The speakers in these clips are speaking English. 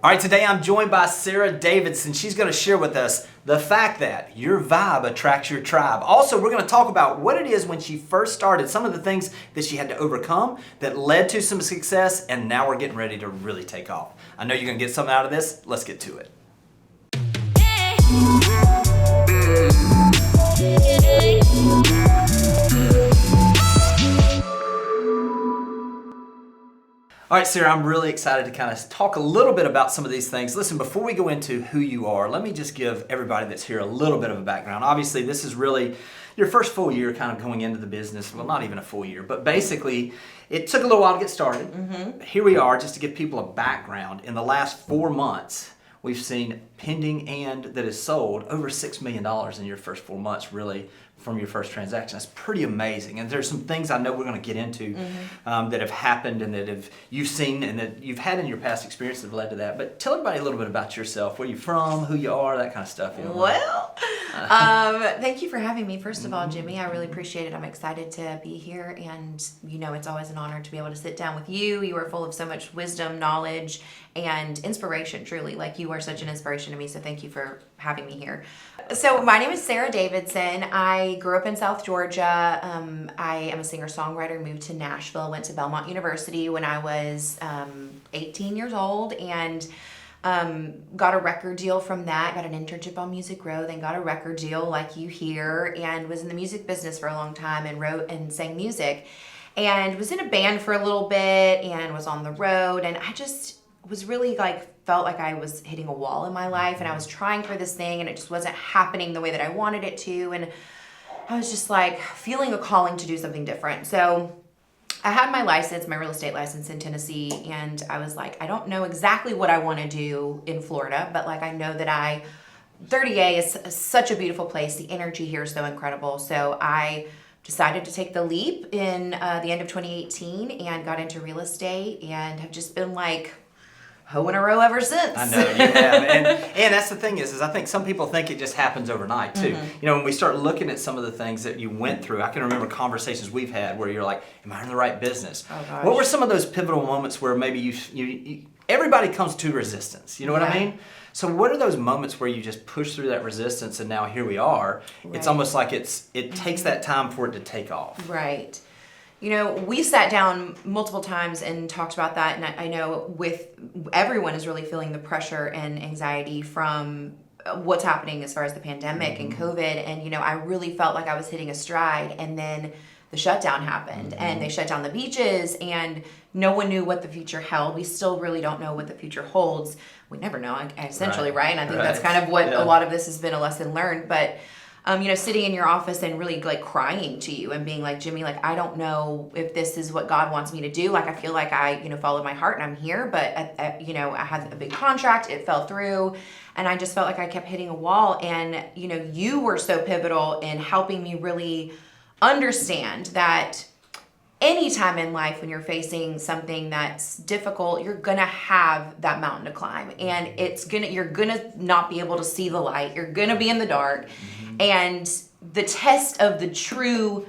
All right, today I'm joined by Sarah Davidson. She's going to share with us the fact that your vibe attracts your tribe. Also, we're going to talk about what it is when she first started, some of the things that she had to overcome that led to some success, and now we're getting ready to really take off. I know you're going to get something out of this. Let's get to it. All right, Sarah, I'm really excited to kind of talk a little bit about some of these things. Listen, before we go into who you are, let me just give everybody that's here a little bit of a background. Obviously, this is really your first full year kind of going into the business. Well, not even a full year, but basically, it took a little while to get started. Here we are, just to give people a background. In the last 4 months, we've seen pending and that is sold over $6 million in your first 4 months, really, from your first transaction. That's pretty amazing. And there's some things I know we're going to get into that have happened and that you've seen and that you've had in your past experience that have led to that. But tell everybody a little bit about yourself, where you're from, who you are, that kind of stuff. You know, well, thank you for having me. First of all, Jimmy, I really appreciate it. I'm excited to be here. And, you know, it's always an honor to be able to sit down with you. You are full of so much wisdom, knowledge, and inspiration, truly. Like, you are such an inspiration to me. So thank you for having me here. So my name is Sarah Davidson. I grew up in South Georgia. I am a singer-songwriter, moved to Nashville, went to Belmont University when I was 18 years old, and got a record deal from that, got an internship on Music Row, then got a record deal like you hear, and was in the music business for a long time and wrote and sang music, and was in a band for a little bit and was on the road, and I just was really felt like I was hitting a wall in my life, and I was trying for this thing and it just wasn't happening the way that I wanted it to, and I was just like feeling a calling to do something different. So I had my license, my real estate license in Tennessee, and I was like, I don't know exactly what I want to do in Florida, but I know that 30A is such a beautiful place. The energy here is so incredible. So I decided to take the leap in the end of 2018 and got into real estate and have just been hoe in a row ever since. I know you have, and that's the thing is I think some people think it just happens overnight too. You know, when we start looking at some of the things that you went through, I can remember conversations we've had where you're like, "Am I in the right business?" Oh gosh. What were some of those pivotal moments where maybe you everybody comes to resistance? You know what I mean? So what are those moments where you just push through that resistance and now here we are? Right. It's almost like it takes that time for it to take off. Right. You know, we sat down multiple times and talked about that, and I know everyone is really feeling the pressure and anxiety from what's happening as far as the pandemic and COVID, and, you know, I really felt like I was hitting a stride, and then the shutdown happened, and they shut down the beaches, and no one knew what the future held. We still really don't know what the future holds. We never know, essentially, right? And I think that's kind of what a lot of this has been a lesson learned, but you know, sitting in your office and really crying to you and being like, Jimmy, I don't know if this is what God wants me to do. I feel like I, you know, followed my heart and I'm here, but you know, I had a big contract, it fell through, and I just felt like I kept hitting a wall. And, you know, you were so pivotal in helping me really understand that anytime in life when you're facing something that's difficult, you're gonna have that mountain to climb, and you're gonna not be able to see the light. You're gonna be in the dark, and the test of the true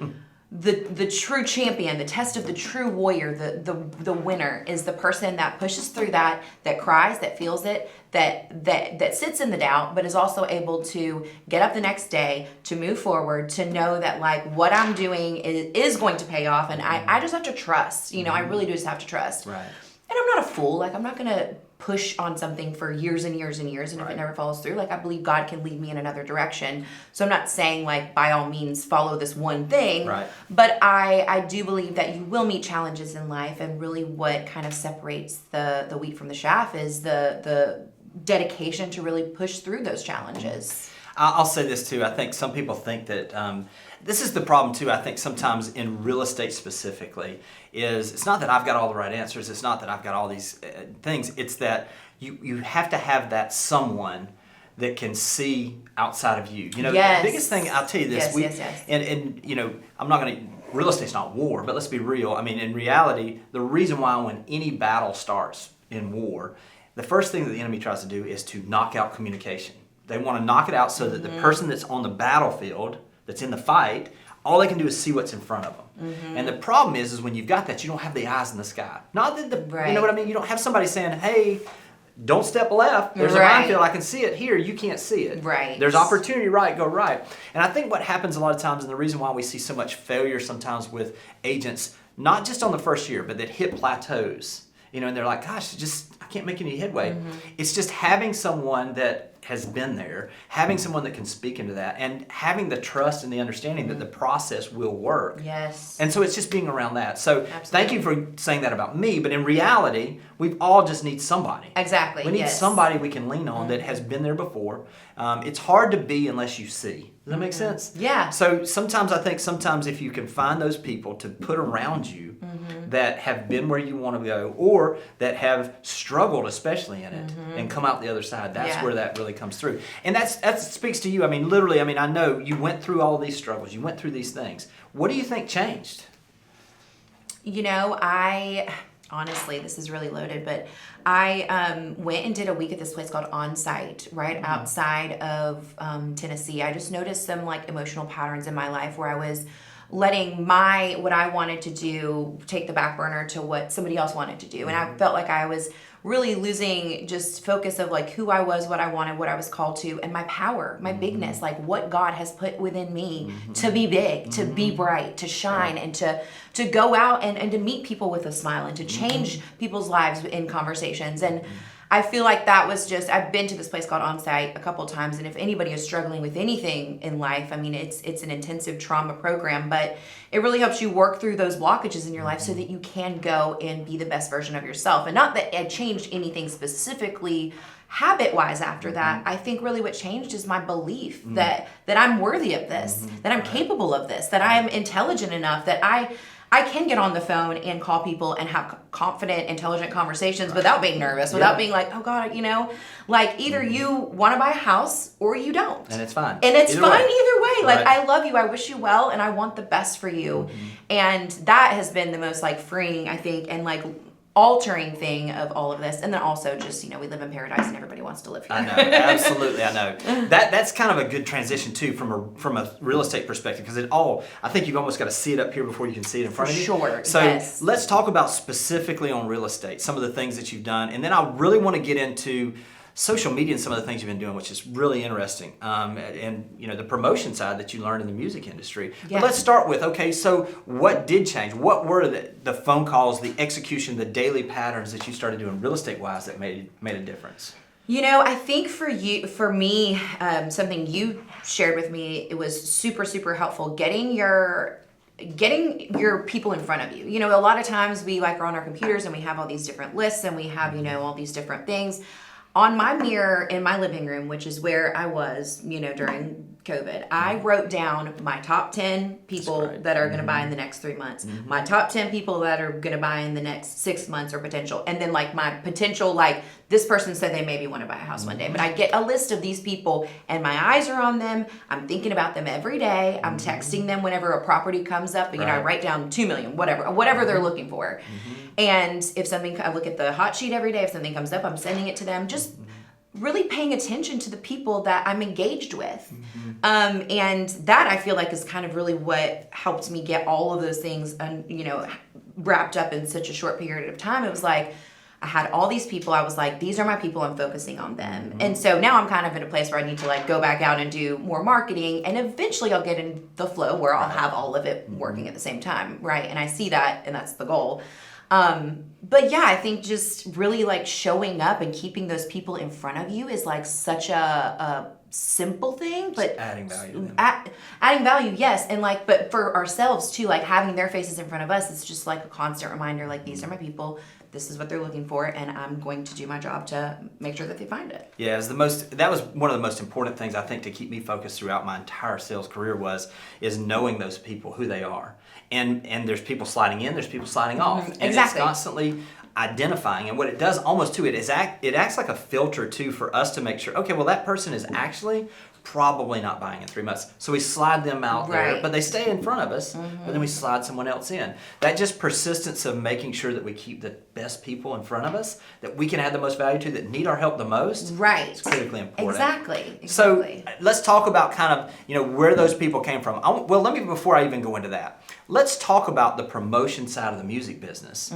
champion, the test of the true warrior, the winner is the person that pushes through that cries, that feels it, that sits in the doubt, but is also able to get up the next day, to move forward, to know that what I'm doing is going to pay off, and I just have to trust. You know, I really do just have to trust. Right. And I'm not a fool. I'm not gonna push on something for years and years and years, and if it never follows through, I believe God can lead me in another direction. So I'm not saying by all means follow this one thing, but I do believe that you will meet challenges in life, and really what kind of separates the wheat from the chaff is the dedication to really push through those challenges. I'll say this too. I think some people think that this is the problem too. I think sometimes in real estate specifically is it's not that I've got all the right answers. It's not that I've got all these things. It's that you have to have that someone that can see outside of you. You know, the biggest thing, I'll tell you this. And you know, I'm not going to, real estate's not war, but let's be real. I mean, in reality, the reason why when any battle starts in war, the first thing that the enemy tries to do is to knock out communication. They want to knock it out so that the person that's on the battlefield, that's in the fight, all they can do is see what's in front of them. And the problem is when you've got that, you don't have the eyes in the sky. Not that you know what I mean? You don't have somebody saying, hey, don't step left. There's a Right. minefield. I can see it here. You can't see it. Right. There's opportunity, right, go right. And I think what happens a lot of times, and the reason why we see so much failure sometimes with agents, not just on the first year, but that hit plateaus, and they're like, gosh, I can't make any headway. It's just having someone that has been there, having someone that can speak into that, and having the trust and the understanding that the process will work. Yes. And so it's just being around that. So Absolutely. thank you for saying that about me, but in reality, we all just need somebody. Exactly. We need yes. somebody we can lean on that has been there before. It's hard to be unless you see. Does that make sense? Yeah. So sometimes I think if you can find those people to put around you that have been where you want to go, or that have struggled especially in it and come out the other side, that's where that really comes through. And that speaks to you. I mean, literally, I know you went through all these struggles. You went through these things. What do you think changed? Honestly, this is really loaded, but I went and did a week at this place called On-Site, right outside of Tennessee. I just noticed some emotional patterns in my life where I was letting what I wanted to do take the back burner to what somebody else wanted to do. And I felt like I was really losing just focus of who I was, what I wanted, what I was called to, and my power, my bigness, what God has put within me to be big, to be bright, to shine, and to go out and to meet people with a smile and to change people's lives in conversations. And I feel like that was I've been to this place called On-Site a couple of times, and if anybody is struggling with anything in life, it's an intensive trauma program, but it really helps you work through those blockages in your life so that you can go and be the best version of yourself. And not that I changed anything specifically habit-wise after that. I think really what changed is my belief that I'm worthy of this, that I'm capable of this, that I am intelligent enough, that I can get on the phone and call people and have confident, intelligent conversations without being nervous, without being like, oh God, either you want to buy a house or you don't. And it's fine. And it's fine either way. Right. I love you, I wish you well, and I want the best for you. And that has been the most freeing, I think, and altering thing of all of this. And then also just, we live in paradise and everybody wants to live here. I know, absolutely, I know. That's kind of a good transition too from a real estate perspective, because I think you've almost got to see it up here before you can see it in front of you. Sure, So yes. let's talk about specifically on real estate, some of the things that you've done, and then I really want to get into social media and some of the things you've been doing, which is really interesting. And the promotion side that you learned in the music industry. Yeah. But let's start with, okay, so what did change? What were the phone calls, the execution, the daily patterns that you started doing real estate wise that made a difference? I think for me, something you shared with me, it was super, super helpful. Getting your people in front of you. A lot of times we are on our computers and we have all these different lists and we have, all these different things. On my mirror in my living room, which is where I was, during COVID, I wrote down my top 10 people that are going to buy in the next 3 months, my top 10 people that are going to buy in the next 6 months or potential, and then my potential, this person said they maybe want to buy a house one day, but I get a list of these people and my eyes are on them. I'm thinking about them every day. I'm texting them whenever a property comes up, and I write down 2 million, whatever they're looking for. And if I look at the hot sheet every day, if something comes up, I'm sending it to them. Just really paying attention to the people that I'm engaged with. And that I feel like is kind of really what helped me get all of those things, wrapped up in such a short period of time. It was I had all these people. I was these are my people. I'm focusing on them. And so now I'm kind of in a place where I need to go back out and do more marketing, and eventually I'll get in the flow where I'll have all of it working at the same time. Right. And I see that, and that's the goal. But yeah, I think just really showing up and keeping those people in front of you is such a simple thing, but just adding value to them. Adding value, yes. And but for ourselves too, having their faces in front of us, it's just a constant reminder, these are my people, this is what they're looking for, and I'm going to do my job to make sure that they find it. Yeah, that was one of the most important things I think to keep me focused throughout my entire sales career is knowing those people, who they are. And there's people sliding in, there's people sliding off. And exactly. It's constantly identifying. And what it does almost too, it acts like a filter too for us to make sure, okay, well that person is actually probably not buying in 3 months. So we slide them out there, but they stay in front of us, but then we slide someone else in. That just persistence of making sure that we keep the best people in front of us, that we can add the most value to, that need our help the most. Right. It's critically important. Exactly. So let's talk about kind of, where those people came from. Before I even go into that, Let's talk about the promotion side of the music business.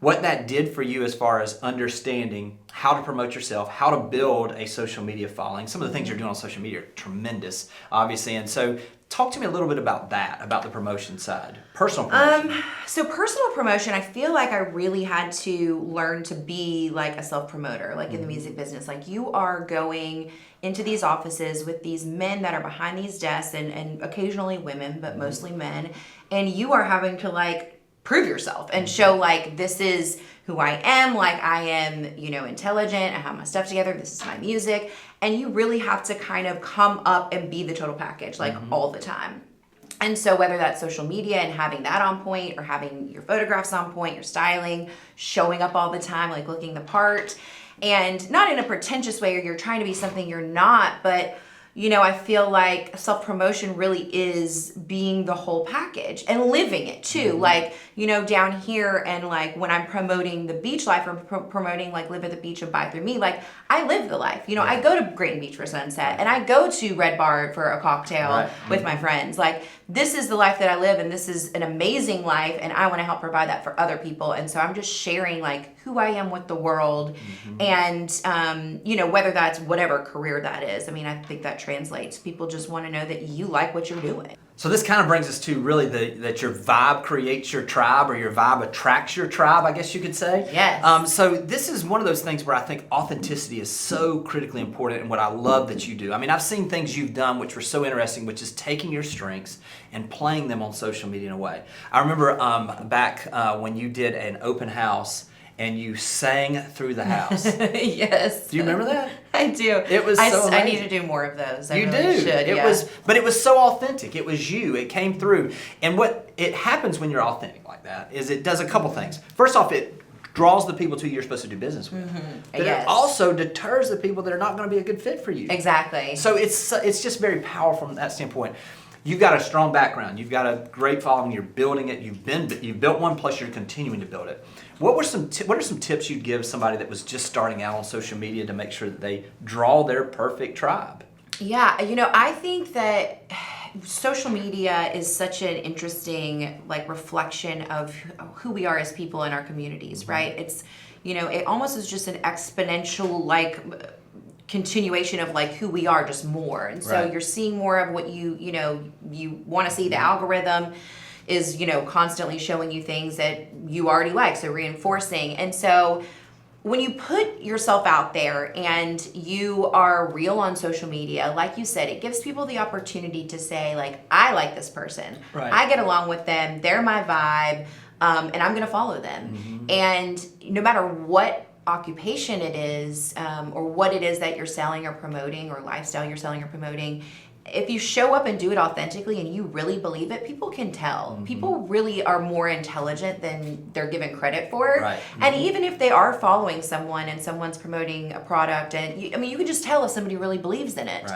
What that did for you as far as understanding how to promote yourself, how to build a social media following. Some of the things you're doing on social media are tremendous, obviously. And so talk to me a little bit about that, about the promotion side, personal promotion. So personal promotion, I feel like I really had to learn to be like a self-promoter, like in the music business. Like you are going into these offices with these men that are behind these desks and occasionally women, but mostly men. And you are having to like prove yourself and show like, this is who I am. Like I am, you know, intelligent. I have my stuff together. This is my music. And you really have to kind of come up and be the total package, like all the time. And so whether that's social media and having that on point or having your photographs on point, your styling, showing up all the time, like looking the part, and not in a pretentious way or you're trying to be something you're not, but you know, I feel like self-promotion really is being the whole package and living it too. Like, you know, down here and like when I'm promoting the beach life or promoting like Live at the Beach and Buy Through Me, like I live the life. You know, I go to Grayton Beach for sunset and I go to Red Bar for a cocktail with my friends. Like this is the life that I live and this is an amazing life and I want to help provide that for other people. And so I'm just sharing like who I am with the world and, you know, whether that's whatever career that is. I mean, I think that translates. People just want to know that you like what you're doing. So this kind of brings us to really that your vibe creates your tribe or your vibe attracts your tribe, I guess you could say. Yes. So this is one of those things where I think authenticity is so critically important and what I love that you do. I mean, I've seen things you've done which were so interesting, which is taking your strengths and playing them on social media in a way. I remember back when you did an open house and you sang through the house. Yes. Do you remember that? I do. It was so amazing. I need to do more of those. You really do. Should, But it was so authentic. It was you. It came through. And what it happens when you're authentic like that is it does a couple things. First off, it draws the people to who you're supposed to do business with. But it also deters the people that are not going to be a good fit for you. Exactly. So it's just very powerful from that standpoint. You've got a strong background. You've got a great following. You're building it. You've built one, plus you're continuing to build it. What are some tips you'd give somebody that was just starting out on social media to make sure that they draw their perfect tribe? Yeah, you know, I think that social media is such an interesting like reflection of who we are as people in our communities, right? It's, you know, it almost is just an exponential like continuation of like who we are, just more. And so you're seeing more of what you know you want to see. The algorithm is, you know, constantly showing you things that you already like, so reinforcing. And so when you put yourself out there and you are real on social media, like you said, it gives people the opportunity to say like, I like this person, I get along with them, they're my vibe, and I'm gonna follow them. And no matter what occupation it is, or what it is that you're selling or promoting, or lifestyle you're selling or promoting, if you show up and do it authentically and you really believe it, people can tell. People really are more intelligent than they're given credit for. And even if they are following someone and someone's promoting a product, and you can just tell if somebody really believes in it.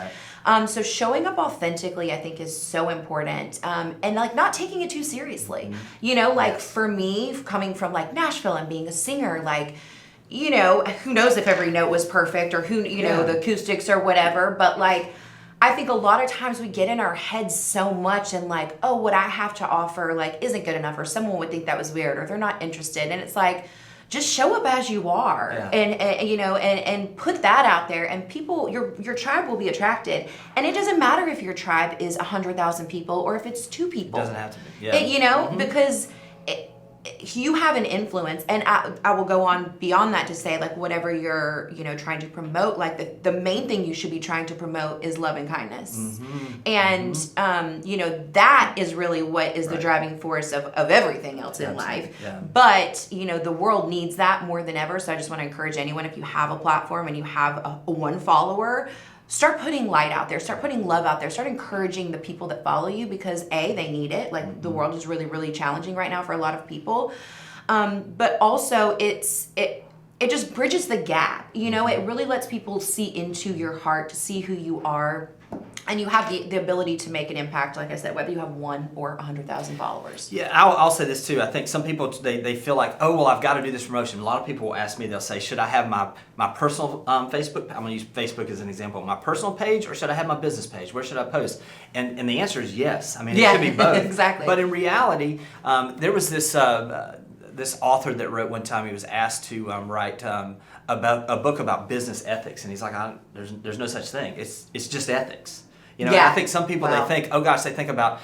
So showing up authentically, I think, is so important, and like not taking it too seriously. You know, like for me, coming from like Nashville and being a singer, like, you know, who knows if every note was perfect or who, you know, the acoustics or whatever, but like, I think a lot of times we get in our heads so much and like, oh, what I have to offer like isn't good enough, or someone would think that was weird, or they're not interested. And it's like, just show up as you are, and you know, and put that out there, and people, your tribe will be attracted. And it doesn't matter if your tribe is 100,000 people or if it's 2 people. It doesn't have to be. You know, because you have an influence, and I will go on beyond that to say, like, whatever you're, you know, trying to promote, like the main thing you should be trying to promote is love and kindness. And you know, that is really what is the driving force of everything else in life. But you know, the world needs that more than ever. So I just want to encourage anyone, if you have a platform and you have a one follower, start putting light out there, start putting love out there, start encouraging the people that follow you, because they need it. Like the world is really, really challenging right now for a lot of people. But also it just bridges the gap. You know, it really lets people see into your heart, to see who you are. And you have the ability to make an impact, like I said, whether you have 1 or 100,000 followers. Yeah, I'll say this too. I think some people, they feel like, oh, well, I've got to do this promotion. A lot of people will ask me, they'll say, should I have my personal Facebook, I'm going to use Facebook as an example, my personal page, or should I have my business page? Where should I post? And the answer is yes. I mean, it should be both. Exactly. But in reality, there was this author that wrote one time, he was asked to write about a book about business ethics. And he's like, there's no such thing. It's just ethics. I think some people, they think, they think about,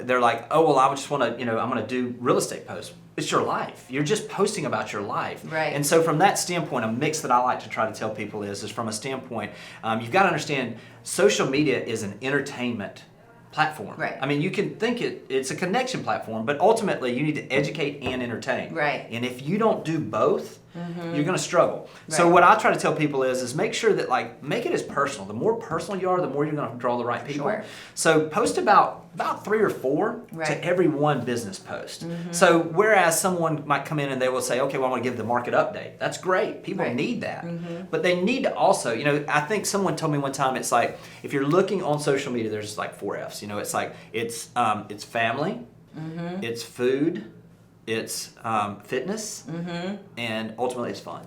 they're like, oh, well, I just want to, I'm going to do real estate posts. It's your life. You're just posting about your life. Right. And so from that standpoint, a mix that I like to try to tell people is from a standpoint, you've got to understand social media is an entertainment platform. Right. I mean, you can think it's a connection platform, but ultimately you need to educate and entertain. Right. And if you don't do both, you're going to struggle. Right. So what I try to tell people is make sure that make it as personal. The more personal you are, the more you're going to draw the right people. Sure. So post about 3 or 4 to every one business post. So whereas someone might come in and they will say, okay, well, I want to give the market update. That's great. People need that. But they need to also, I think someone told me one time, it's like, if you're looking on social media, there's like 4 F's. It's like, it's family, it's food, it's fitness, and ultimately it's fun.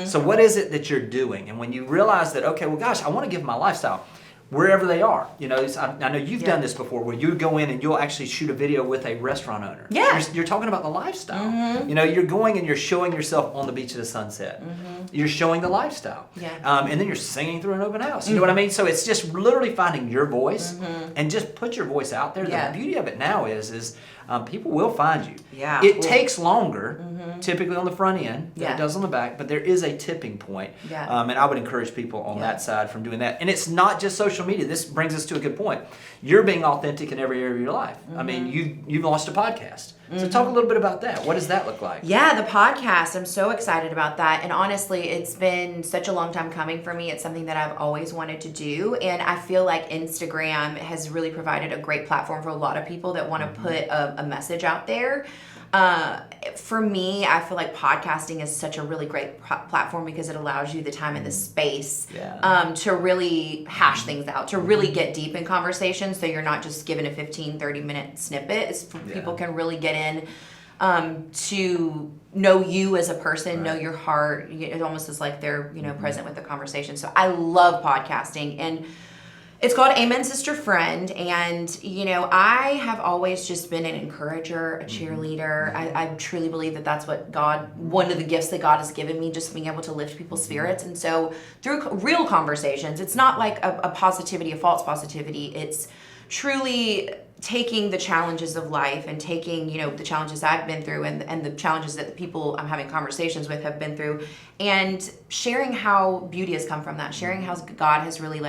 So what is it that you're doing? And when you realize that, okay, well, gosh, I want to give my lifestyle wherever they are. I know you've done this before, where you go in and you'll actually shoot a video with a restaurant owner. Yeah. You're talking about the lifestyle. You're going and you're showing yourself on the beach at a sunset. You're showing the lifestyle. Yeah. And then you're singing through an open house. You know what I mean? So it's just literally finding your voice and just put your voice out there. Yeah. The beauty of it now is people will find you. Yeah. It takes longer, typically on the front end, than Yeah. it does on the back, but there is a tipping point. Yeah. And I would encourage people on that side from doing that. And it's not just social media. This brings us to a good point. You're being authentic in every area of your life. I mean, you've launched a podcast. So talk a little bit about that. What does that look like? Yeah, the podcast. I'm so excited about that. And honestly, it's been such a long time coming for me. It's something that I've always wanted to do. And I feel like Instagram has really provided a great platform for a lot of people that want to put a message out there. For me, I feel like podcasting is such a really great platform because it allows you the time and the space to really hash things out, to really get deep in conversations, so you're not just given a 15-30 minute snippet. People can really get in to know you as a person, know your heart. It almost is like they're present with the conversation. So I love podcasting, and it's called Amen Sister Friend, and I have always just been an encourager, a cheerleader. I truly believe that that's what one of the gifts that God has given me, just being able to lift people's spirits. And so through real conversations, it's not like a positivity, a false positivity. It's truly taking the challenges of life and taking, the challenges I've been through and the challenges that the people I'm having conversations with have been through, and sharing how beauty has come from that, sharing how God has really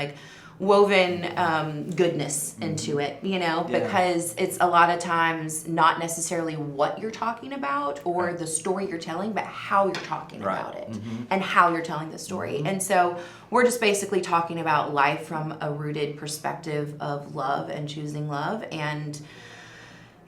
woven goodness into it, because it's a lot of times not necessarily what you're talking about or the story you're telling, but how you're talking about it and how you're telling the story. And so we're just basically talking about life from a rooted perspective of love and choosing love. And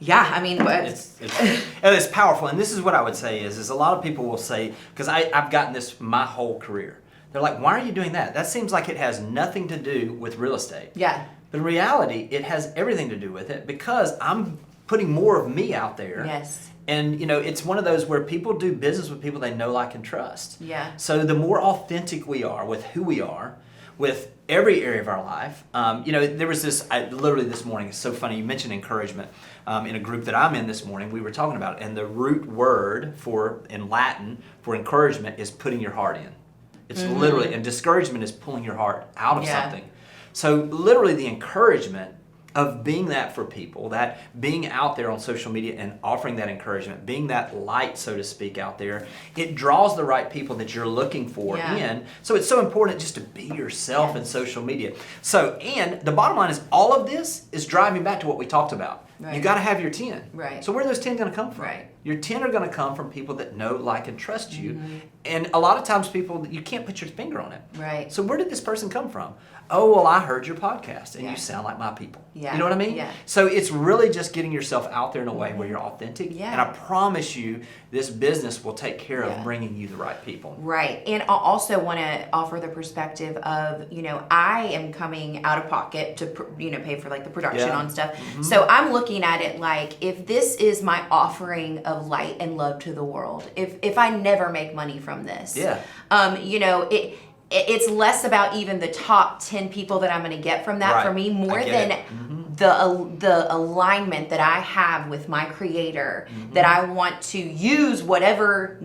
yeah, I mean, it's powerful. And this is what I would say is a lot of people will say, because I've gotten this my whole career. They're like, why are you doing that? That seems like it has nothing to do with real estate. Yeah. But in reality, it has everything to do with it, because I'm putting more of me out there. Yes. And, it's one of those where people do business with people they know, like, and trust. Yeah. So the more authentic we are with who we are, with every area of our life. There was literally this morning, it's so funny, you mentioned encouragement. In a group that I'm in this morning, we were talking about it, and the root word in Latin for encouragement is putting your heart in. It's literally, and discouragement is pulling your heart out of something. So literally the encouragement of being that for people, that being out there on social media and offering that encouragement, being that light, so to speak, out there, it draws the right people that you're looking for in. So it's so important just to be yourself in social media. So, and the bottom line is all of this is driving back to what we talked about. Right. You got to have your 10. Right. So where are those 10 going to come from? Right. Your 10 are going to come from people that know, like, and trust you. And a lot of times people, you can't put your finger on it. Right. So where did this person come from? Oh, well, I heard your podcast and Yeah. you sound like my people. Yeah. You know what I mean? Yeah. So it's really just getting yourself out there in a way where you're authentic. Yeah. And I promise you, this business will take care Yeah. of bringing you the right people. Right. And I also want to offer the perspective of, I am coming out of pocket to, pay for like the production Yeah. on stuff. So I'm looking at it like, if this is my offering of light and love to the world, if I never make money from this, Yeah. it's less about even the top 10 people that I'm going to get from that. Right. For me, more I get than it. the alignment that I have with my creator, that I want to use whatever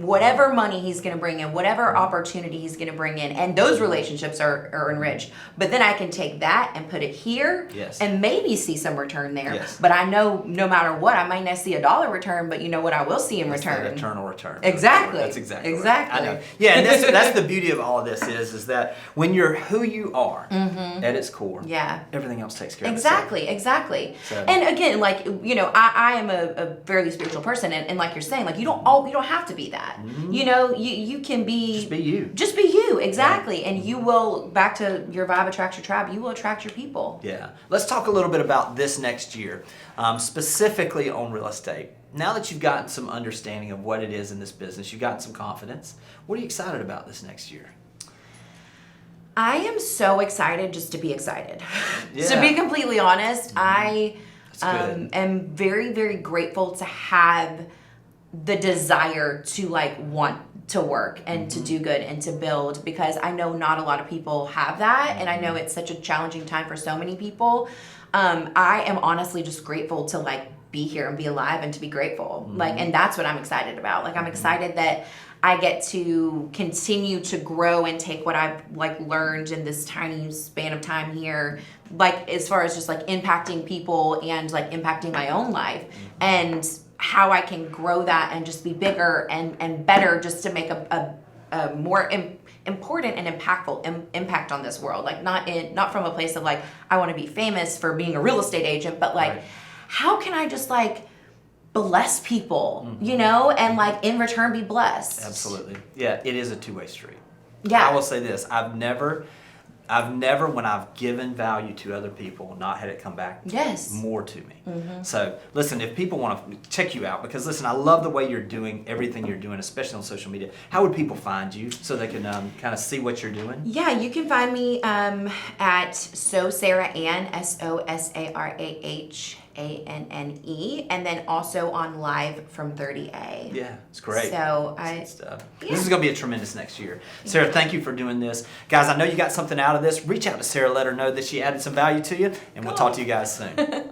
money he's going to bring in, whatever opportunity he's going to bring in, and those relationships are enriched. But then I can take that and put it here, Yes. and maybe see some return there. Yes. But I know no matter what, I might not see $1 return, but you know what I will see in It's that return? eternal return. Exactly. That's exactly. Exactly. Right. I know. Yeah, and that's the beauty of all of this is that when you're who you are at its core, Yeah. everything else takes care of Exactly. itself. So. And again, like, I am a fairly spiritual person, and like you're saying, like, you don't have to be that. You can be Just be you. Just be you, exactly. And you will, back to your vibe attracts your tribe, you will attract your people. Yeah. Let's talk a little bit about this next year, specifically on real estate. Now that you've gotten some understanding of what it is in this business, you've gotten some confidence, what are you excited about this next year? I am so excited just to be excited. Yeah. To be completely honest, I good. am very, very grateful to have the desire to want to work and to do good and to build, because I know not a lot of people have that, and I know it's such a challenging time for so many people. I am honestly just grateful to be here and be alive and to be grateful. And that's what I'm excited about. I'm excited that I get to continue to grow and take what I've learned in this tiny span of time here, as far as just impacting people and impacting my own life, and how I can grow that and just be bigger and better, just to make a more important and impactful impact on this world. Not from a place of I want to be famous for being a real estate agent, but Right. how can I just bless people, and in return be blessed. Absolutely. Yeah, it is a two-way street. Yeah. I will say this, I've never, when I've given value to other people, not had it come back Yes. more to me. So listen, if people want to check you out, because listen, I love the way you're doing everything you're doing, especially on social media. How would people find you so they can kind of see what you're doing? Yeah, you can find me at SoSarahAnne, SoSarahAnne, and then also on Live from 30A. Yeah, it's great. So It's good stuff. This is going to be a tremendous next year. Sarah, thank you for doing this. Guys, I know you got something out of this. Reach out to Sarah, let her know that she added some value to you, and we'll talk to you guys soon.